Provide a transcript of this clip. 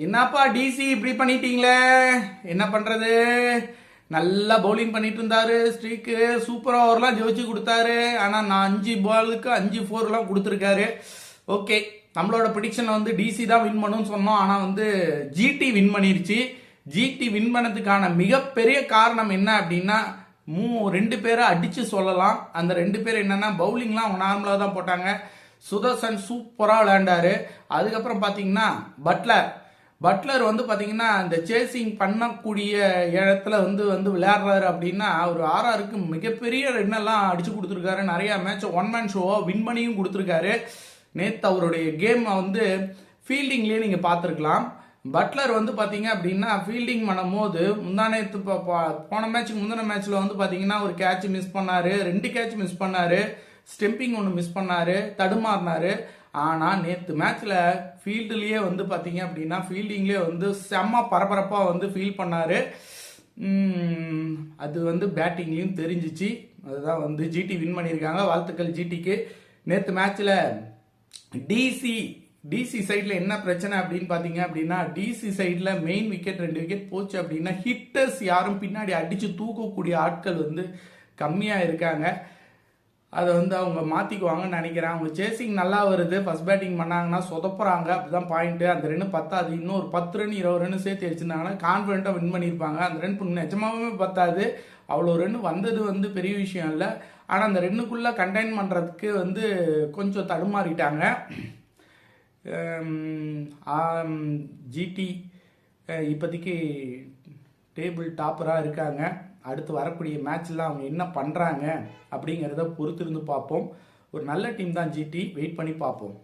என்னப்பா டிசி இப்படி பண்ணிட்டீங்களே? என்ன பண்றது? நல்லா பவுலிங் பண்ணிட்டு இருந்தாரு, ஸ்ட்ரீக்கு சூப்பர் ஓவர்லாம் ஜெயிச்சு கொடுத்தாரு. ஆனா நான் 5 பாலுக்கு 5 4 கொடுத்துருக்காரு. ஓகே, நம்மளோட ப்ரிடிக்ஷன் டிசி தான் வின் பண்ணுன்னு சொன்னோம். ஆனா ஜிடி வின் பண்ணிருச்சு. ஜிடி வின் பண்ணதுக்கான மிகப்பெரிய காரணம் என்ன அப்படின்னா 2 பேரை அடிச்சு சொல்லலாம். அந்த 2 பேர் என்னன்னா, பவுலிங்லாம் அவங்க நார்மலாக தான் போட்டாங்க. சுதர்சன் சூப்பராக விளையாண்டாரு. அதுக்கப்புறம் பார்த்தீங்கன்னா பட்லர் பார்த்தீங்கன்னா இந்த சேசிங் பண்ணக்கூடிய இடத்துல விளையாடுறாரு அப்படின்னா ஒரு ஆர்ஆருக்கு மிகப்பெரிய ரன்னெல்லாம் அடிச்சு கொடுத்துருக்காரு. நிறைய மேட்ச் ஒன் மேன் ஷோவாக வின் பண்ணியும் கொடுத்துருக்காரு. நேற்று அவருடைய கேம் ஃபீல்டிங்லேயே நீங்கள் பார்த்துருக்கலாம். பட்லர் பார்த்தீங்க அப்படின்னா ஃபீல்டிங் பண்ணும்போது முந்தானத்து போன மேட்ச்சுக்கு முந்தின மேட்ச்சில் பார்த்தீங்கன்னா ஒரு கேட்ச் மிஸ் பண்ணாரு, 2 கேட்ச் மிஸ் பண்ணாரு, ஸ்டெம்பிங் ஒன்று மிஸ் பண்ணாரு, தடுமாறினாரு. ஆனால் நேற்று மேட்ச்சில் ஃபீல்டுலேயே பார்த்தீங்க அப்படின்னா ஃபீல்டிங்லேயே செம்ம பரபரப்பாக ஃபீல் பண்ணார். அது பேட்டிங்லேயும் தெரிஞ்சிச்சு. அதுதான் ஜிடி வின் பண்ணியிருக்காங்க. வாழ்த்துக்கள் ஜிடிக்கு. நேற்று மேட்ச்சில் டிசி சைடில் என்ன பிரச்சனை அப்படின்னு பார்த்தீங்க அப்படின்னா, டிசி சைடில் மெயின் விக்கெட் 2 விக்கெட் போச்சு அப்படின்னா ஹிட்டர்ஸ் யாரும் பின்னாடி அடித்து தூக்கக்கூடிய ஆட்கள் கம்மியாக இருக்காங்க. அதை அவங்க மாற்றிக்குவாங்கன்னு நினைக்கிறேன். அவங்க சேசிங் நல்லா வருது. ஃபர்ஸ்ட் பேட்டிங் பண்ணாங்கன்னா சொதப்புறாங்க, அப்படிதான் பாயிண்ட்டு. அந்த ரன்னு பத்தாது. இன்னும் ஒரு 10 ரன் 20 ரன் சேர்த்து அடிச்சிருந்தாங்கன்னா கான்ஃபிடென்ட்டாக வின் பண்ணியிருப்பாங்க. அந்த ரன் நிஜமாவே பத்தாது. அவ்வளோ ரன் வந்தது பெரிய விஷயம் இல்லை. ஆனால் அந்த ரன்னுக்குள்ளே கண்டெயின் பண்ணுறதுக்கு கொஞ்சம் தடுமாறிட்டாங்க. ஜிடி இப்போதைக்கு டேபிள் டாப்பராக இருக்காங்க. அடுத்து வரக்கூடிய மேட்ச்லாம் அவங்க என்ன பண்ணுறாங்க அப்படிங்கிறத பொறுத்திருந்து பார்ப்போம். ஒரு நல்ல டீம் தான் ஜிடி. வெயிட் பண்ணி பார்ப்போம்.